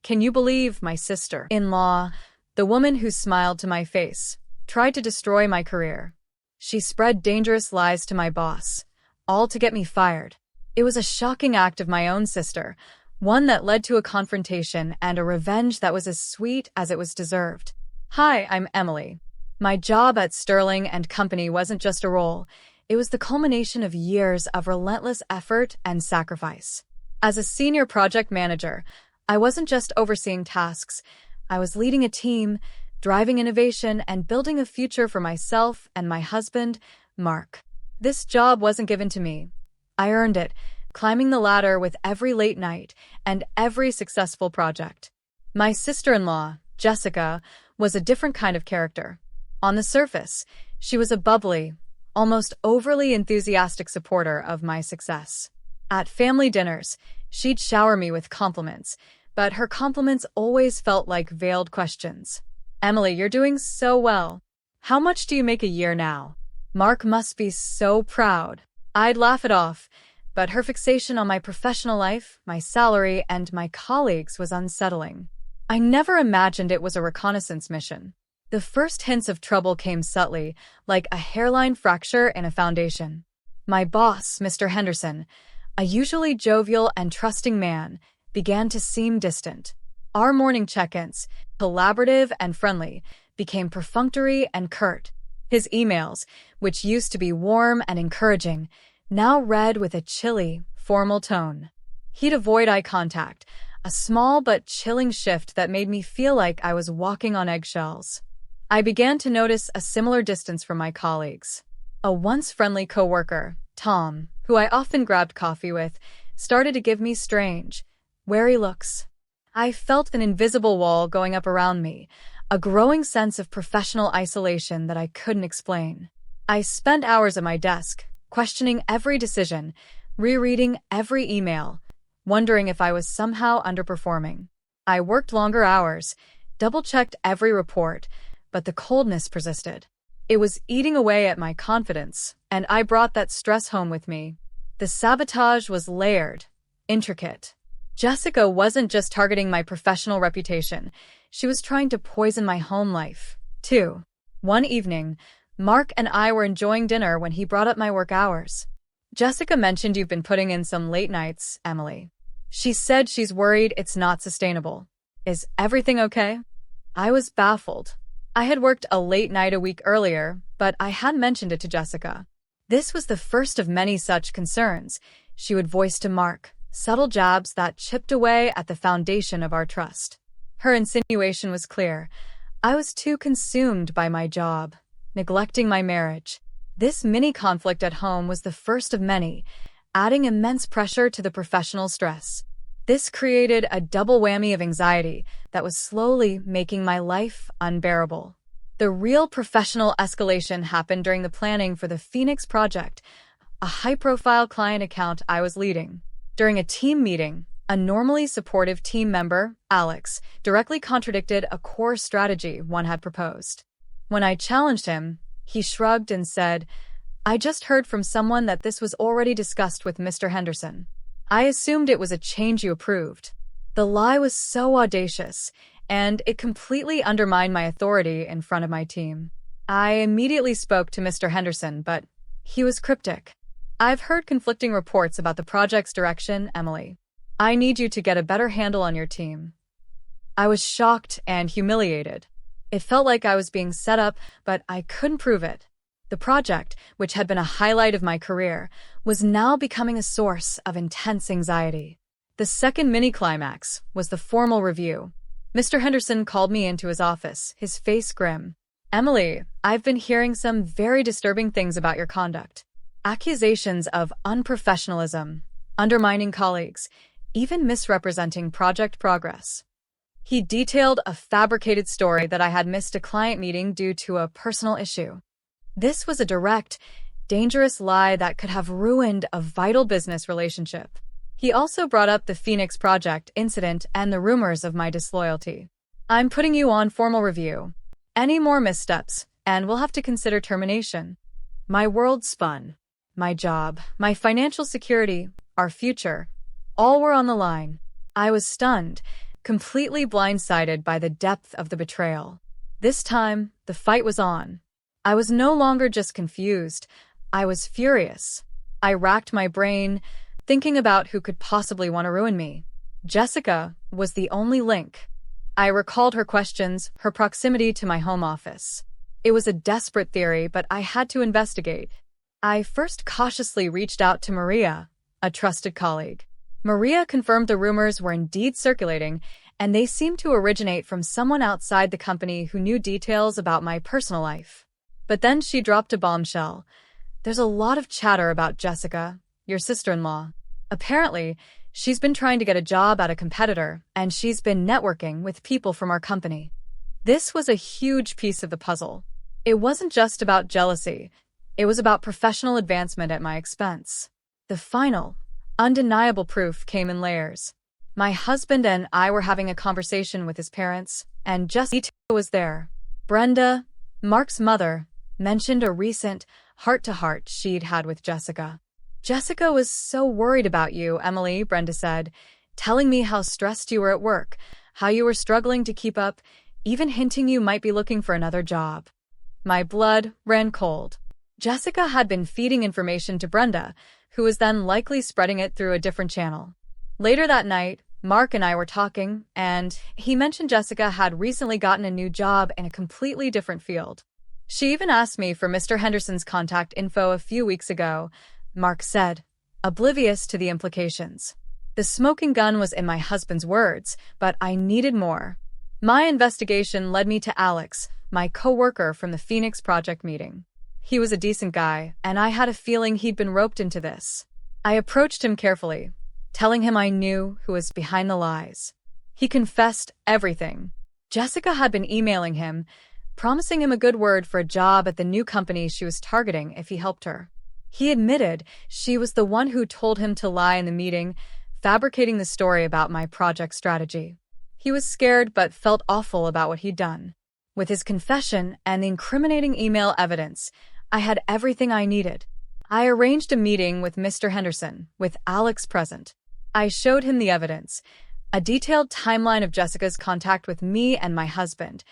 Can you believe my sister-in-law, the woman who smiled to my face, tried to destroy my career? She spread dangerous lies to my boss, all to get me fired. It was a shocking act of my own sister, one that led to a confrontation and a revenge that was as sweet as it was deserved. Hi, I'm Emily. My job at Sterling and Company wasn't just a role. It was the culmination of years of relentless effort and sacrifice. As a senior project manager, I wasn't just overseeing tasks. I was leading a team, driving innovation, and building a future for myself and my husband, Mark. This job wasn't given to me. I earned it, climbing the ladder with every late night and every successful project. My sister-in-law, Jessica, was a different kind of character. On the surface, she was a bubbly, almost overly enthusiastic supporter of my success. At family dinners, she'd shower me with compliments, but her compliments always felt like veiled questions. Emily, you're doing so well. How much do you make a year now? Mark must be so proud. I'd laugh it off, but her fixation on my professional life, my salary, and my colleagues was unsettling. I never imagined it was a reconnaissance mission. The first hints of trouble came subtly, like a hairline fracture in a foundation. My boss, Mr. Henderson, a usually jovial and trusting man, began to seem distant. Our morning check-ins, collaborative and friendly, became perfunctory and curt. His emails, which used to be warm and encouraging, now read with a chilly, formal tone. He'd avoid eye contact, a small but chilling shift that made me feel like I was walking on eggshells. I began to notice a similar distance from my colleagues. A once friendly coworker, Tom, who I often grabbed coffee with, started to give me strange, wary looks. I felt an invisible wall going up around me, a growing sense of professional isolation that I couldn't explain. I spent hours at my desk, questioning every decision, rereading every email, wondering if I was somehow underperforming. I worked longer hours, double-checked every report, but the coldness persisted. It was eating away at my confidence, and I brought that stress home with me. The sabotage was layered, intricate. Jessica wasn't just targeting my professional reputation. She was trying to poison my home life, too. One evening, Mark and I were enjoying dinner when he brought up my work hours. Jessica mentioned you've been putting in some late nights, Emily. She said she's worried it's not sustainable. Is everything okay? I was baffled. I had worked a late night a week earlier, but I hadn't mentioned it to Jessica. This was the first of many such concerns she would voice to Mark, subtle jabs that chipped away at the foundation of our trust. Her insinuation was clear. I was too consumed by my job, neglecting my marriage. This mini-conflict at home was the first of many, adding immense pressure to the professional stress. This created a double whammy of anxiety that was slowly making my life unbearable. The real professional escalation happened during the planning for the Phoenix project, a high-profile client account I was leading. During a team meeting, a normally supportive team member, Alex, directly contradicted a core strategy one had proposed. When I challenged him, he shrugged and said, "I just heard from someone that this was already discussed with Mr. Henderson. I assumed it was a change you approved." The lie was so audacious, and it completely undermined my authority in front of my team. I immediately spoke to Mr. Henderson, but he was cryptic. "I've heard conflicting reports about the project's direction, Emily. I need you to get a better handle on your team." I was shocked and humiliated. It felt like I was being set up, but I couldn't prove it. The project, which had been a highlight of my career, was now becoming a source of intense anxiety. The second mini-climax was the formal review. Mr. Henderson called me into his office, his face grim. "Emily, I've been hearing some very disturbing things about your conduct. Accusations of unprofessionalism, undermining colleagues, even misrepresenting project progress." He detailed a fabricated story that I had missed a client meeting due to a personal issue. This was a direct, dangerous lie that could have ruined a vital business relationship. He also brought up the Phoenix project incident and the rumors of my disloyalty. "I'm putting you on formal review. Any more missteps, and we'll have to consider termination." My world spun. My job, my financial security, our future, all were on the line. I was stunned, completely blindsided by the depth of the betrayal. This time, the fight was on. I was no longer just confused. I was furious. I racked my brain, thinking about who could possibly want to ruin me. Jessica was the only link. I recalled her questions, her proximity to my home office. It was a desperate theory, but I had to investigate. I first cautiously reached out to Maria, a trusted colleague. Maria confirmed the rumors were indeed circulating, and they seemed to originate from someone outside the company who knew details about my personal life. But then she dropped a bombshell. There's a lot of chatter about Jessica, your sister-in-law. Apparently, she's been trying to get a job at a competitor, and she's been networking with people from our company. This was a huge piece of the puzzle. It wasn't just about jealousy. It was about professional advancement at my expense. The final, undeniable proof came in layers. My husband and I were having a conversation with his parents, and Jessica was there. Brenda, Mark's mother, mentioned a recent heart-to-heart she'd had with Jessica. Jessica was so worried about you, Emily, Brenda said, telling me how stressed you were at work, how you were struggling to keep up, even hinting you might be looking for another job. My blood ran cold. Jessica had been feeding information to Brenda, who was then likely spreading it through a different channel. Later that night, Mark and I were talking, and he mentioned Jessica had recently gotten a new job in a completely different field. She even asked me for Mr. Henderson's contact info a few weeks ago, Mark said, oblivious to the implications. The smoking gun was in my husband's words, but I needed more. My investigation led me to Alex, my co-worker from the Phoenix Project meeting. He was a decent guy, and I had a feeling he'd been roped into this. I approached him carefully, telling him I knew who was behind the lies. He confessed everything. Jessica had been emailing him, promising him a good word for a job at the new company she was targeting if he helped her. He admitted she was the one who told him to lie in the meeting, fabricating the story about my project strategy. He was scared but felt awful about what he'd done. With his confession and the incriminating email evidence, I had everything I needed. I arranged a meeting with Mr. Henderson, with Alex present. I showed him the evidence, a detailed timeline of Jessica's contact with me and my husband.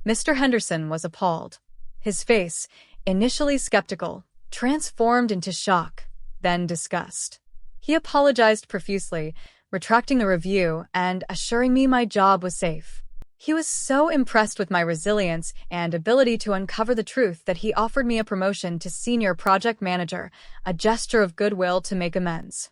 Mr. Henderson was appalled. His face, initially skeptical, transformed into shock, then disgust. He apologized profusely, retracting the review and assuring me my job was safe. He was so impressed with my resilience and ability to uncover the truth that he offered me a promotion to senior project manager, a gesture of goodwill to make amends.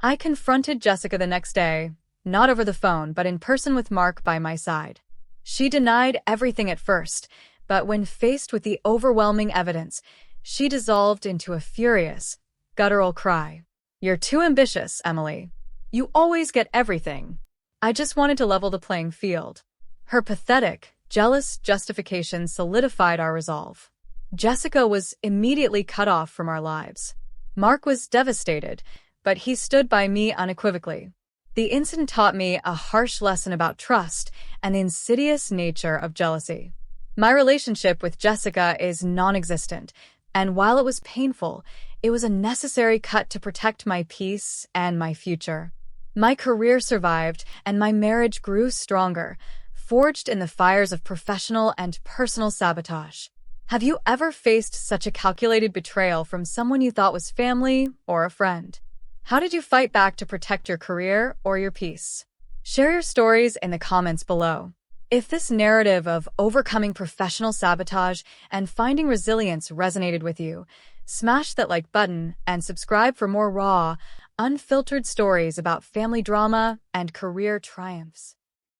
I confronted Jessica the next day, not over the phone but in person with Mark by my side. She denied everything at first, but when faced with the overwhelming evidence, she dissolved into a furious, guttural cry. "You're too ambitious, Emily. You always get everything." I just wanted to level the playing field. Her pathetic, jealous justification solidified our resolve. Jessica was immediately cut off from our lives. Mark was devastated, but he stood by me unequivocally. The incident taught me a harsh lesson about trust and the insidious nature of jealousy. My relationship with Jessica is non-existent, and while it was painful, it was a necessary cut to protect my peace and my future. My career survived, and my marriage grew stronger, forged in the fires of professional and personal sabotage. Have you ever faced such a calculated betrayal from someone you thought was family or a friend? How did you fight back to protect your career or your peace? Share your stories in the comments below. If this narrative of overcoming professional sabotage and finding resilience resonated with you, smash that like button and subscribe for more raw, unfiltered stories about family drama and career triumphs.